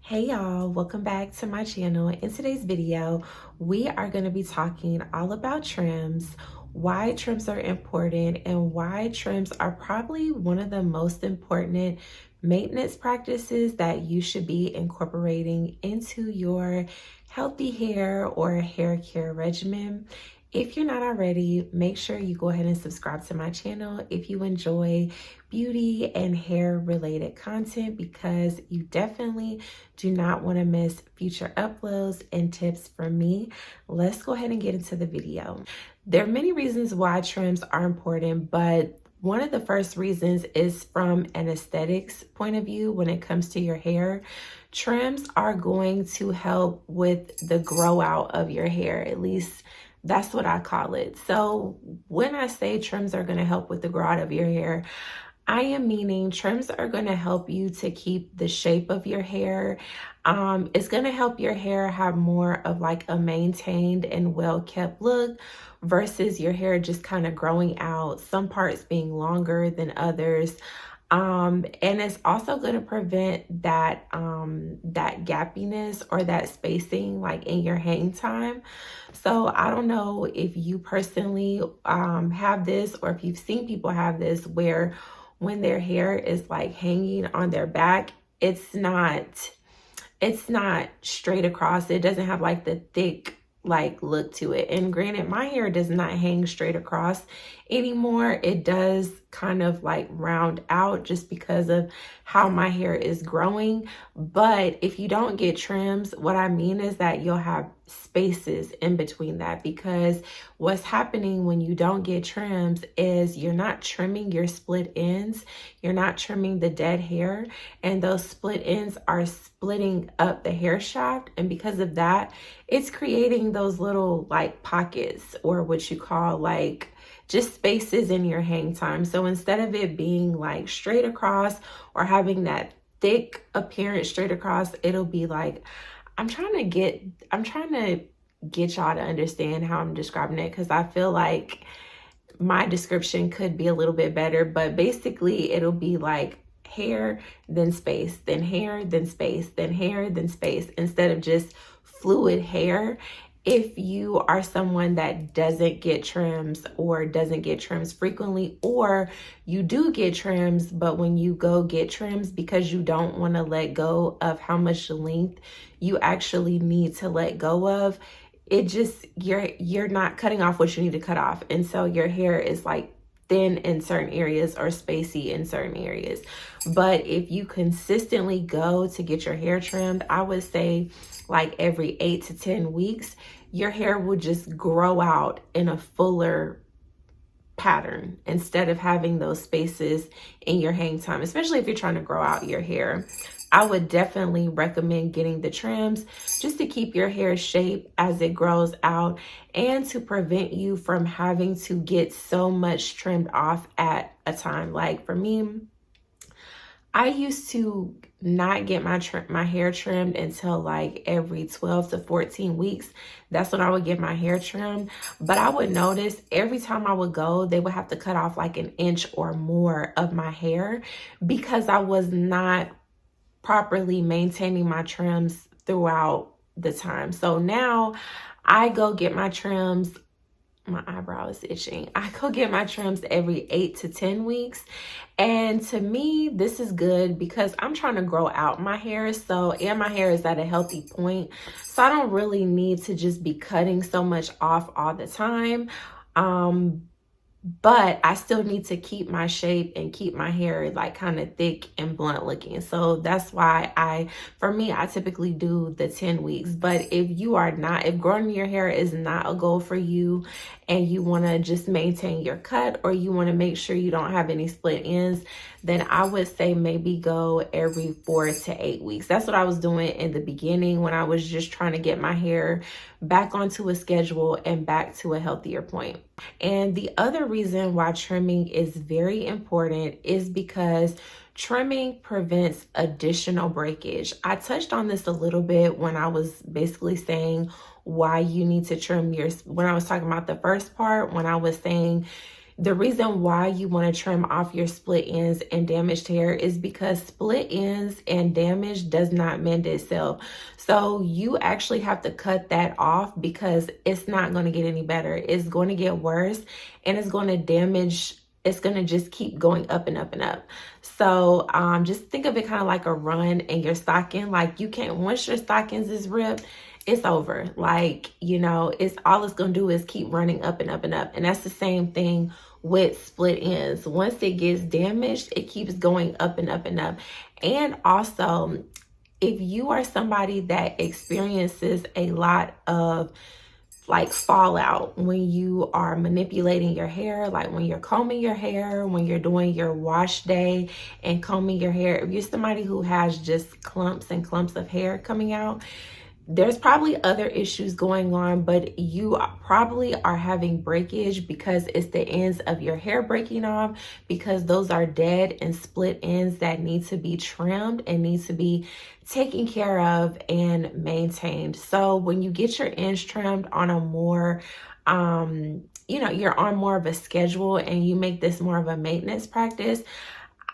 Hey y'all, welcome back to my channel. In today's video, we are going to be talking all about trims, why trims are important, and why trims are probably one of the most important maintenance practices that you should be incorporating into your healthy hair or hair care regimen. If you're not already, make sure you go ahead and subscribe to my channel if you enjoy beauty and hair related content, because you definitely do not want to miss future uploads and tips from me. Let's go ahead and get into the video. There are many reasons why trims are important, but one of the first reasons is from an aesthetics point of view. When it comes to your hair, trims are going to help with the grow out of your hair. At least that's what I call it. So when I say trims are going to help with the grow out of your hair, I am meaning trims are going to help you to keep the shape of your hair. It's going to help your hair have more of like a maintained and well kept look versus your hair just kind of growing out, some parts being longer than others. And it's also going to prevent that that gappiness or that spacing like in your hang time. So I don't know if you personally have this, or if you've seen people have this, where when their hair is like hanging on their back, it's not straight across. It doesn't have like the thick like look to it. And granted, my hair does not hang straight across anymore. It does kind of like round out just because of how my hair is growing. But if you don't get trims, what I mean is that you'll have spaces in between that, because what's happening when you don't get trims is you're not trimming your split ends. You're not trimming the dead hair, and those split ends are splitting up the hair shaft. And because of that, it's creating those little like pockets, or what you call like just spaces in your hang time. So instead of it being like straight across or having that thick appearance straight across, it'll be like, I'm trying to get y'all to understand how I'm describing it, because I feel like my description could be a little bit better. But basically it'll be like hair, then space, then hair, then space, then hair, then space, instead of just fluid hair. If you are someone that doesn't get trims, or doesn't get trims frequently, or you do get trims, but when you go get trims, because you don't want to let go of how much length you actually need to let go of, it just, you're not cutting off what you need to cut off. And so your hair is like thin in certain areas or spacey in certain areas. But if you consistently go to get your hair trimmed, I would say like every 8 to 10 weeks, your hair will just grow out in a fuller pattern instead of having those spaces in your hang time, especially if you're trying to grow out your hair. I would definitely recommend getting the trims just to keep your hair shape as it grows out, and to prevent you from having to get so much trimmed off at a time. Like for me, I used to not get my hair trimmed until like every 12 to 14 weeks. That's when I would get my hair trimmed. But I would notice every time I would go, they would have to cut off like an inch or more of my hair, because I was not properly maintaining my trims throughout the time. So now I go get my trims. My eyebrow is itching. I go get my trims every 8 to 10 weeks. And to me, this is good because I'm trying to grow out my hair. So, and my hair is at a healthy point. So I don't really need to just be cutting so much off all the time. But I still need to keep my shape and keep my hair like kind of thick and blunt looking. So that's why for me, I typically do the 10 weeks. But if if growing your hair is not a goal for you, and you want to just maintain your cut, or you want to make sure you don't have any split ends, then I would say maybe go every 4 to 8 weeks. That's what I was doing in the beginning when I was just trying to get my hair back onto a schedule and back to a healthier point. And the other reason why trimming is very important is because trimming prevents additional breakage. I touched on this a little bit when I was basically saying why you need to trim when I was talking about the first part, when I was saying The reason why you want to trim off your split ends and damaged hair is because split ends and damage does not mend itself. So you actually have to cut that off because it's not going to get any better. It's going to get worse, and it's going to damage. It's going to just keep going up and up and up. So just think of it kind of like a run in your stocking. Like, you can't, once your stockings is ripped, it's over. Like, you know, it's all it's going to do is keep running up and up and up. And that's the same thing with split ends. Once it gets damaged, it keeps going up and up and up. And also, if you are somebody that experiences a lot of like fallout when you are manipulating your hair, like when you're combing your hair, when you're doing your wash day and combing your hair, if you're somebody who has just clumps and clumps of hair coming out, there's probably other issues going on, but you probably are having breakage because it's the ends of your hair breaking off, because those are dead and split ends that need to be trimmed and need to be taken care of and maintained. So when you get your ends trimmed on a more, you know, you're on more of a schedule and you make this more of a maintenance practice,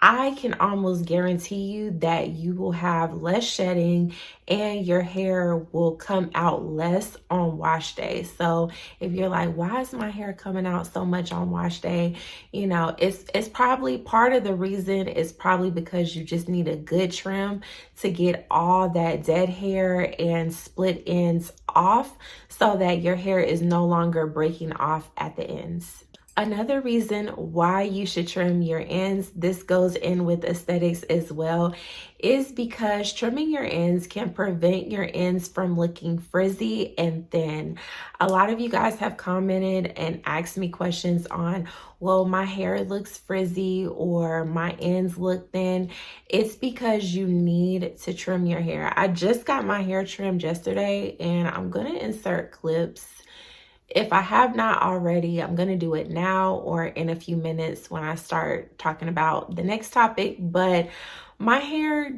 I can almost guarantee you that you will have less shedding and your hair will come out less on wash day. So if you're like, why is my hair coming out so much on wash day? You know, it's probably part of the reason is probably because you just need a good trim to get all that dead hair and split ends off so that your hair is no longer breaking off at the ends. Another reason why you should trim your ends, this goes in with aesthetics as well, is because trimming your ends can prevent your ends from looking frizzy and thin. A lot of you guys have commented and asked me questions on, well, my hair looks frizzy or my ends look thin. It's because you need to trim your hair. I just got my hair trimmed yesterday, and I'm going to insert clips. If I have not already, I'm going to do it now or in a few minutes when I start talking about the next topic. But my hair,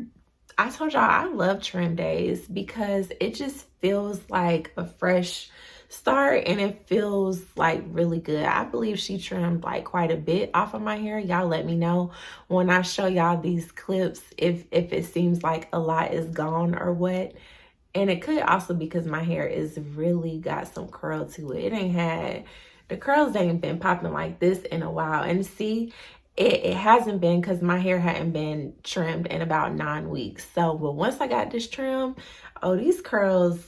I told y'all I love trim days because it just feels like a fresh start and it feels like really good. I believe she trimmed like quite a bit off of my hair. Y'all let me know when I show y'all these clips if it seems like a lot is gone or what. And it could also be because my hair is really got some curl to it. It ain't had, the curls ain't been popping like this in a while. And see, it hasn't been because my hair hadn't been trimmed in about 9 weeks. So, but once I got this trim, oh, these curls,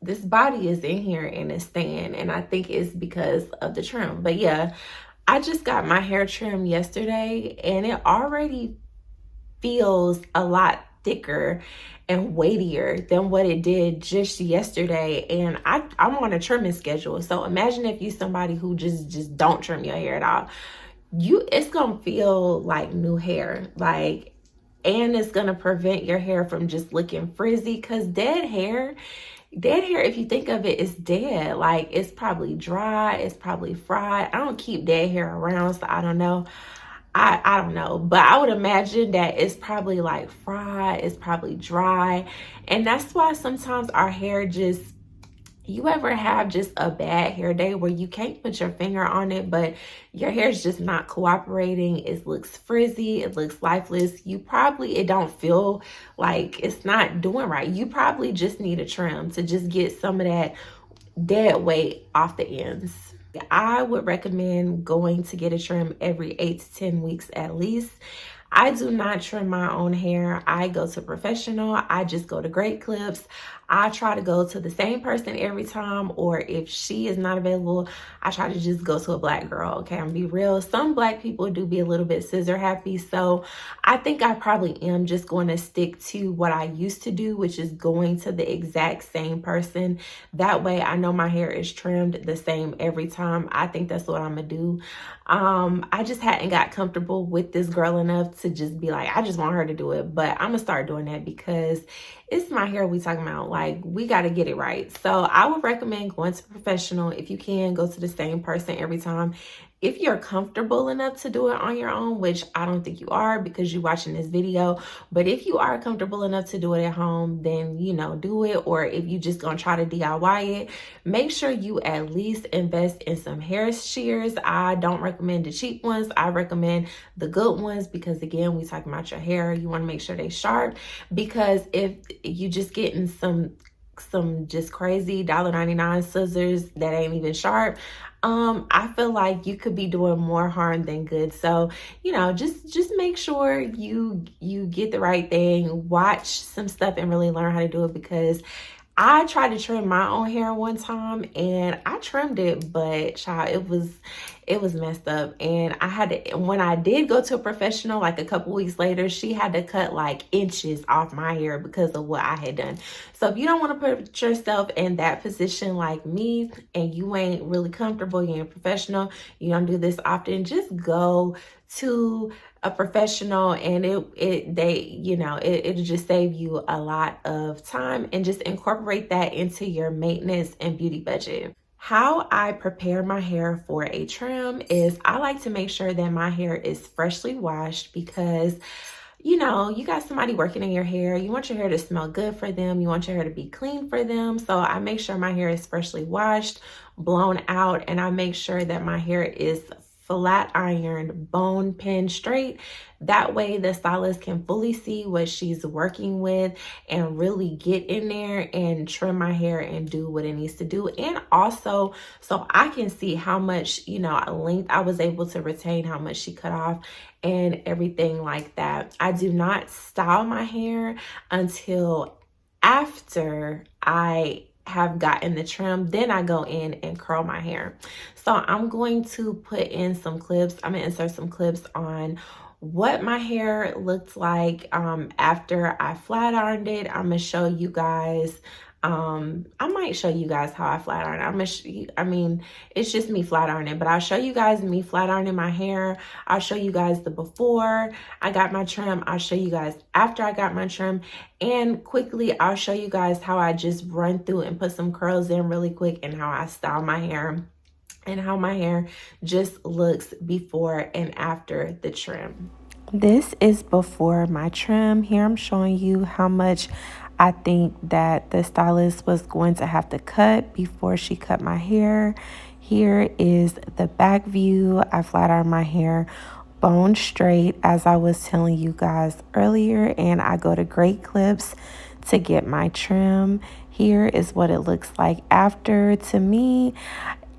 this body is in here and it's staying. And I think it's because of the trim. But yeah, I just got my hair trimmed yesterday and it already feels a lot thicker and weightier than what it did just yesterday. And I'm on a trimming schedule. So imagine if you somebody who just don't trim your hair at all. It's gonna feel like new hair. Like, and it's gonna prevent your hair from just looking frizzy, because dead hair, if you think of it, is dead. Like, it's probably dry, it's probably fried. I don't keep dead hair around, so I don't know. I don't know, but I would imagine that it's probably like fried, it's probably dry. And that's why sometimes our hair just, you ever have just a bad hair day where you can't put your finger on it, but your hair is just not cooperating. It looks frizzy, it looks lifeless. It don't feel like it's not doing right. You probably just need a trim to just get some of that dead weight off the ends. I would recommend going to get a trim every 8 to 10 weeks at least. I do not trim my own hair. I go to professional. I just go to Great Clips. I try to go to the same person every time, or if she is not available, I try to just go to a black girl. Okay, I'm gonna be real. Some black people do be a little bit scissor happy, so I think I probably am just going to stick to what I used to do, which is going to the exact same person. That way I know my hair is trimmed the same every time. I think that's what I'm gonna do. I just hadn't got comfortable with this girl enough to just be like, I just want her to do it, but I'm gonna start doing that because it's my hair we talking about. Like, we got to get it right. So I would recommend going to a professional. If you can, go to the same person every time. If you're comfortable enough to do it on your own, which I don't think you are because you're watching this video, but if you are comfortable enough to do it at home, then, you know, do it. Or if you just gonna try to DIY it, make sure you at least invest in some hair shears. I don't recommend the cheap ones. I recommend the good ones because, again, we talking about your hair. You want to make sure they sharp, because if you just getting some just crazy $1.99 scissors that ain't even sharp, I feel like you could be doing more harm than good. So, you know, just make sure you get the right thing, watch some stuff and really learn how to do it, because I tried to trim my own hair one time and I trimmed it, but child, it was messed up. And I had to, when I did go to a professional, like a couple weeks later, she had to cut like inches off my hair because of what I had done. So if you don't want to put yourself in that position like me, and you ain't really comfortable, you ain't professional, you don't do this often, just go to a professional, and it'll just save you a lot of time, and just incorporate that into your maintenance and beauty budget. How I prepare my hair for a trim is I like to make sure that my hair is freshly washed, because you know, you got somebody working in your hair. You want your hair to smell good for them. You want your hair to be clean for them. So I make sure my hair is freshly washed, blown out, and I make sure that my hair is flat ironed, bone pin straight. That way the stylist can fully see what she's working with and really get in there and trim my hair and do what it needs to do. And also so I can see how much, you know, length I was able to retain, how much she cut off and everything like that. I do not style my hair until after I have gotten the trim. Then I go in and curl my hair. So I'm going to put in some clips. I'm gonna insert some clips on what my hair looked like after I flat ironed it. I'm gonna show you guys. I might show you guys how I flat iron. I mean, it's just me flat ironing, but I'll show you guys me flat ironing my hair. I'll show you guys the before I got my trim. I'll show you guys after I got my trim, and quickly I'll show you guys how I just run through and put some curls in really quick, and how I style my hair, and how my hair just looks before and after the trim. This is before my trim. Here I'm showing you how much I think that the stylist was going to have to cut before she cut my hair. Here is the back view. I flat ironed my hair bone straight, as I was telling you guys earlier, and I go to Great Clips to get my trim. Here is what it looks like after. To me,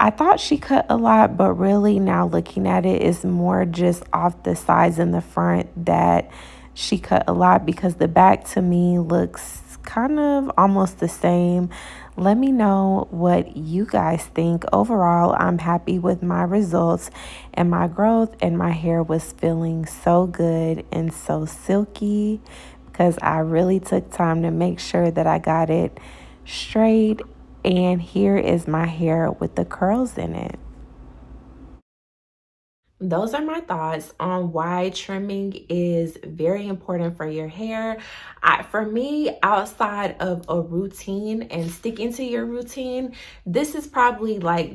I thought she cut a lot, but really now looking at it, is more just off the sides and the front that she cut a lot, because the back to me looks kind of almost the same. Let me know what you guys think. Overall, I'm happy with my results and my growth, and my hair was feeling so good and so silky, because I really took time to make sure that I got it straight. And here is my hair with the curls in it. Those are my thoughts on why trimming is very important for your hair. For me, outside of a routine and sticking to your routine, this is probably like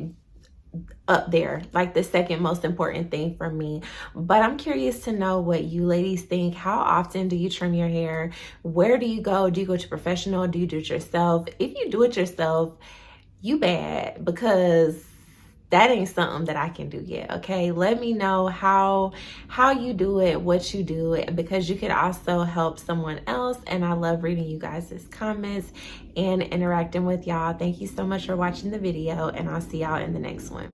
up there, like the second most important thing for me. But I'm curious to know what you ladies think. How often do you trim your hair? Where do you go? Do you go to professional? Do you do it yourself? If you do it yourself, you bad, because that ain't something that I can do yet. Okay, let me know how you do it, what you do, because you could also help someone else. And I love reading you guys' comments and interacting with y'all. Thank you so much for watching the video, and I'll see y'all in the next one.